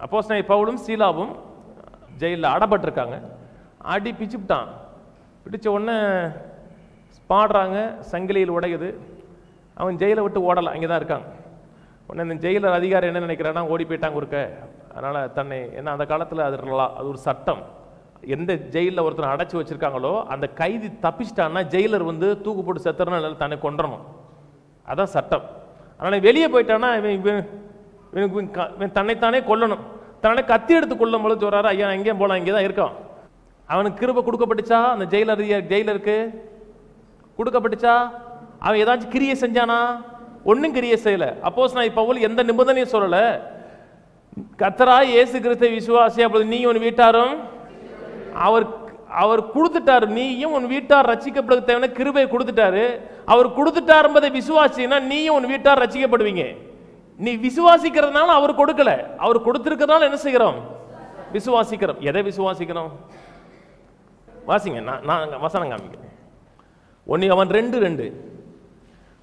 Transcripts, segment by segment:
அப்போஸ்தலனாகிய பவுலும் சீலாவும் ஜெயிலில் அடப்பட்டிருக்காங்க. அடி பிச்சுட்டான். பிடிச்ச உடனே பாடுறாங்க, சங்கிலியில் உடையுது. அவன் ஜெயிலை விட்டு ஓடலாம், அங்கே தான் இருக்காங்க. உடனே இந்த ஜெயிலர் அதிகாரி என்ன நினைக்கிறான்னா, ஓடி போயிட்டாங்க இருக்க. அதனால் தன்னை என்ன அந்த காலத்தில் அது ஒரு சட்டம், எந்த ஜெயிலில் ஒருத்தனை அடைச்சி வச்சிருக்காங்களோ அந்த கைதி தப்பிச்சிட்டான்னா ஜெயிலர் வந்து தூக்கு போட்டு செத்துறனால தன்னை கொன்றணும், அதான் சட்டம். அதனால் வெளியே போயிட்டான்னா இவன் தன்னைத்தானே கொல்லணும். தன்னை கத்தி எடுத்து கொள்ளும் பொழுது சொல்றாரு, ஐயா எங்கேயும் போகலாம், இங்கே தான் இருக்கான். அவனுக்கு கிருபை கொடுக்கப்பட்டுச்சா? அந்த ஜெயிலருக்கு கொடுக்கப்பட்டுச்சா? அவன் ஏதாச்சும் கிரியை செஞ்சானா? ஒன்னும் கிரியை செய்யல. அப்போஸ்தலனாகிய பவுல் எந்த நிபந்தனையும் சொல்லல. கர்த்தராகிய இயேசு கிறிஸ்துவை விசுவாசி, அப்பொழுது நீ உன் வீட்டாரும் அவர் கொடுத்துட்டாரு. நீயும் உன் வீட்டார் ரட்சிக்கப்படுவதற்கு தேவையான கிருபையை கொடுத்துட்டாரு. அவர் கொடுத்துட்டார் என்பதை விசுவாசினா நீயும் உன் வீட்டார் ரட்சிக்கப்படுவீங்க. நீ விசுவாசிக்கிறதுனால அவர் கொடுக்கல, அவர் கொடுத்திருக்கிறதுனால என்ன செய்கிறோம்? விசுவாசிக்கிறோம். எதை விசுவாசிக்கிறோம்? வாசிங்க, நான் வசனம் காமிக்கிறேன். 1 யோவான் 2:2.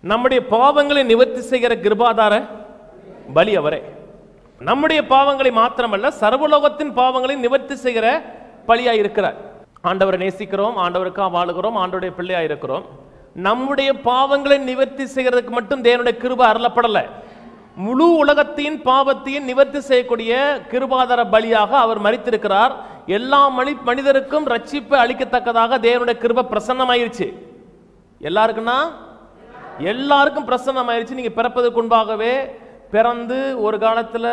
நம்முடைய பாவங்களை நிவர்த்தி செய்கிற கிருபாதார பலி அவரே. நம்முடைய பாவங்களை மாத்திரமல்ல, சர்வலோகத்தின் பாவங்களை நிவர்த்தி செய்கிற பலியாய் இருக்கிறார். ஆண்டவரை நேசிக்கிறோம், ஆண்டவருக்காக வாழுகிறோம், ஆண்டவருடைய பிள்ளையாய் இருக்கிறோம். நம்முடைய பாவங்களை நிவர்த்தி செய்கிறதுக்கு மட்டும் தேவனுடைய கிருபை அருளப்படல. முழு உலகத்தின் பாவத்தையும் நிவர்த்தி செய்யக்கூடிய கிருபாதார பலியாக அவர் மரித்திருக்கிறார். எல்லா மனிதருக்கும் ரட்சிப்பை அளிக்கத்தக்கதாக தேவனுடைய கிருபை பிரசன்னமாயிருச்சு. எல்லாருக்குன்னா எல்லாருக்கும் பிரசன்னமாயிருச்சு. நீங்க பிறப்பதற்கு முன்பாகவே பிறந்து ஒரு காலத்தில்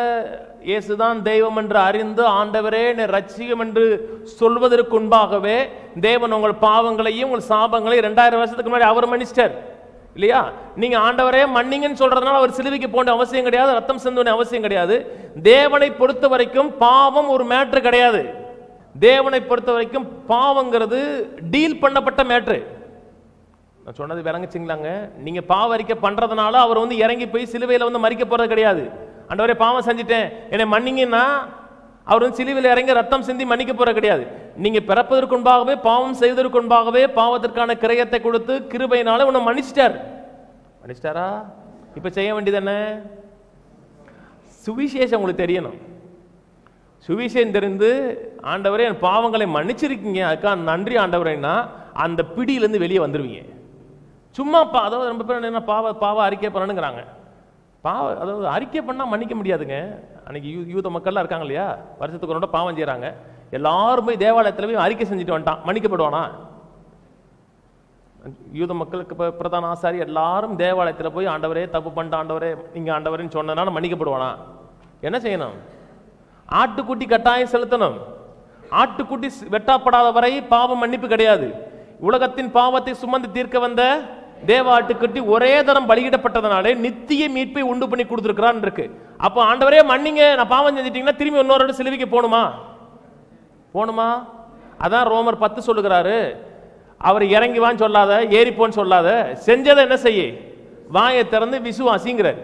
இயேசுதான் தெய்வம் என்று அறிந்து ஆண்டவரே ரட்சியம் என்று சொல்வதற்கு முன்பாகவே தேவன் உங்கள் பாவங்களையும் உங்கள் சாபங்களையும் 2000 வருஷத்துக்கு முன்னாடி அவர் மன்னிச்சிட்டார் இல்லையா? நீங்க ஆண்டவரே மன்னிங்கன்னு சொல்றதுனால அவர் சிலுவைக்கு போன அவசியம் கிடையாது, ரத்தம் சிந்த அவசியம் கிடையாது. தேவனை பொறுத்த வரைக்கும் பாவம் ஒரு மேட்ரு கிடையாது. தேவனை பொறுத்த வரைக்கும் பாவங்கிறது டீல் பண்ணப்பட்ட மேட்ரு. நான் சொன்னது விளங்குச்சிங்களாங்க? நீங்க பாவ அறிக்கை பண்றதுனால அவர் வந்து இறங்கி போய் சிலுவையில வந்து மரிக்க போறது கிடையாது. ஆண்டவரே பாவம் செஞ்சுட்டேன் என்னை மன்னிங்கன்னா அவர் வந்து சிலுவையில் இறங்கி ரத்தம் சிந்தி மன்னிக்க போறது கிடையாது. நீங்க பிறப்பதற்கு முன்பாகவே பாவம் செய்வதற்கு முன்பாகவே பாவத்திற்கான கிரயத்தை கொடுத்து கிருபையினால உன்னை மன்னிச்சிட்டாரா? இப்ப செய்ய வேண்டியது என்ன? சுவிசேஷம் உங்களுக்கு தெரியணும். சுவிசேஷம் தெரிந்து ஆண்டவரே என் பாவங்களை மன்னிச்சிருக்கீங்க, அதுக்காக நன்றி ஆண்டவரேன்னா அந்த பிடியிலேருந்து வெளியே வந்துருவீங்க. சும்மா அதாவது ரொம்ப பேர் என்ன பாவ அறிக்கை பண்ணணுங்கிறாங்க. அதாவது அறிக்கை பண்ணால் மன்னிக்க முடியாதுங்க. அன்னைக்கு யூத மக்கள்லாம் இருக்காங்க இல்லையா, வருஷத்துக்கு ஒரு பாவம் செய்கிறாங்க. எல்லாரும் போய் தேவாலயத்தில் போய் அறிக்கை செஞ்சுட்டு வந்துட்டான், மன்னிக்கப்படுவானா? யூத மக்களுக்கு பிரதான ஆசாரி எல்லாரும் தேவாலயத்தில் போய் ஆண்டவரே தப்பு பண்ணிட்ட ஆண்டவரே நீங்கள் ஆண்டவரேன்னு சொன்னதுனால மன்னிக்கப்படுவானா? என்ன செய்யணும்? ஆட்டுக்குட்டி கட்டாயம் செலுத்தணும். ஆட்டுக்குட்டி வெட்டப்படாத வரை பாவம் மன்னிப்பு கிடையாது. உலகத்தின் பாவத்தை சுமந்து தீர்க்க வந்த தேவ ஆட்டுக்குட்டி ஒரே தரம் பலியிடப்பட்டதனாலே நித்திய மீட்பை உண்டு பண்ணி கொடுத்துருக்கிறான் இருக்கு. அப்போ ஆண்டவரே மன்னிங்க, நான் பாவம் செஞ்சிட்டீங்கன்னா திரும்பி இன்னொரு சிலுவைக்கு போகணுமா? அதான் ரோமர் 10 சொல்லுகிறாரு, அவர் இறங்கி வான்னு சொல்லாத, ஏறிப்போன்னு சொல்லாத, செஞ்சதை என்ன செய்ய, வாயை திறந்து விசுவாசிங்கிறார்.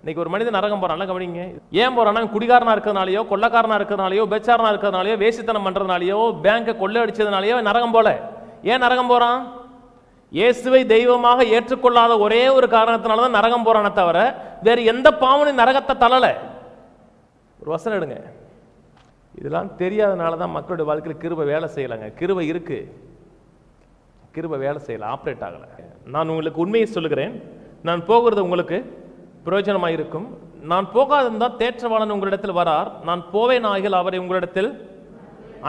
இன்னைக்கு ஒரு மனிதன் நரகம் போறான், கவனிங்க. ஏன் போறான்னா குடிகாரனா இருக்கிறதுனாலயோ, கொள்ளக்காரனா இருக்கிறதுனாலயோ, பெச்சாரனா இருக்கிறதுனாலயோ, வேசித்தனம் பண்றதுனாலயோ, பேங்கை கொள்ளை அடிச்சதுனாலயோ நரகம் போல. ஏன் நரகம் போறான்? இயேசுவை தெய்வமாக ஏற்றுக்கொள்ளாத ஒரே ஒரு காரணத்தினாலதான் நரகம் போறானே தவிர வேற எந்த பாவனும் நரகத்தை தள்ளல. ஒரு வசனம் எடுங்க. இதெல்லாம் தெரியாதனாலதான் மக்களுடைய வாழ்க்கையில் கிருபை வேலை செய்யலைங்க. கிருபை இருக்கு, கிருபை வேலை செய்யல, ஆப்ரேட் ஆகல. நான் உங்களுக்கு உண்மையை சொல்லுகிறேன், நான் போகிறது உங்களுக்கு பிரயோஜனமாக இருக்கும். நான் போகாதிருந்தால் தேற்றவாளன் உங்களிடத்தில் வரார், நான் போவேன் ஆகில் அவரை உங்களிடத்தில்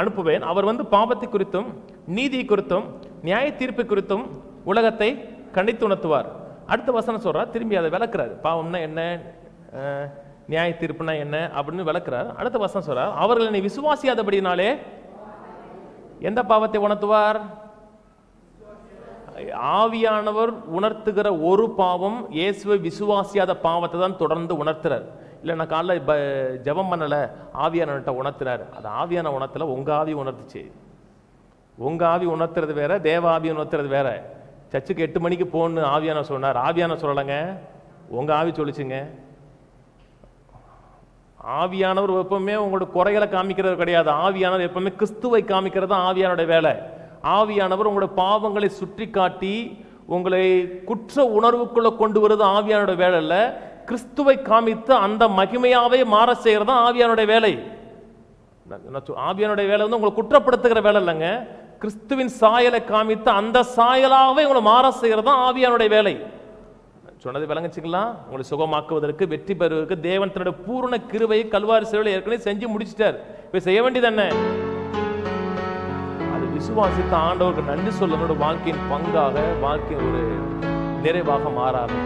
அனுப்புவேன். அவர் வந்து பாவத்தை குறித்தும் நீதி குறித்தும் நியாய தீர்ப்பு குறித்தும் உலகத்தை கண்டித்து உணர்த்துவார். அடுத்த வசனம் சொல்றார், திரும்பி அதை விளக்குறாரு. பாவம்னா என்ன, நியாய தீர்ப்புனா என்ன அப்படின்னு விளக்குறார். அடுத்த வசனம் சொல்றார், அவர்கள் என்னை விசுவாசியாதபடினாலே எந்த பாவத்தை உணர்த்துவார்? ஆவியானவர் உணர்த்துகிற ஒரு பாவம் இயேசுவை விசுவாசியாத பாவத்தை தான் தொடர்ந்து உணர்த்துறார். இல்லை நான் காலைல ஜெபம் பண்ணல, ஆவியானவர்கிட்ட உணர்த்துறாரு. அது ஆவியான உணர்த்தல, உங்க ஆவி உணர்த்துச்சு. உங்க ஆவி உணர்த்துறது வேற, தேவ ஆவி உணர்த்துறது வேற. சர்ச்சுக்கு 8 மணிக்கு போன்னு ஆவியான சொன்னார், ஆவியான சொல்லலைங்க, உங்க ஆவி சொல்லிச்சுங்க. ஆவியானவர் எப்பவுமே உங்களோட குறைகளை காமிக்கிறது கிடையாது. ஆவியானவர் எப்பவுமே கிறிஸ்துவை காமிக்கிறது தான் ஆவியானோட வேலை. ஆவியானவர் உங்களுடைய பாவங்களை சுற்றி காட்டி உங்களை குற்ற உணர்வுக்குள்ள கொண்டு வருவது ஆவியானோட வேலை இல்லை. கிறிஸ்துவை காமித்து அந்த மகிமையாவே மாற செய்யறது தான் ஆவியானுடைய வேலை. ஆவியானுடைய வேலை வந்து உங்களை குற்றப்படுத்துகிற வேலை இல்லைங்க. கிறிஸ்துவின் சாயலை காமித்து அந்த சாயலாகவே உங்களை மாற செய்யறது தான் ஆவியானுடைய வேலை. சொன்னது விளங்குச்சுங்களா? உங்களை சுகமாக்குவதற்கு, வெற்றி பெறுவதற்கு தேவன் தன்னுடைய பூரண கிருபையை கல்வாரி சிலுவையில் ஏற்கனவே செஞ்சு முடிச்சிட்டார். இப்ப செய்ய வேண்டியது என்ன? அது விசுவாசித்த ஆண்டவருக்கு நன்றி சொல்ல வாழ்க்கையின் பங்காக, வாழ்க்கையின் ஒரு நிறைவாக மாறாது.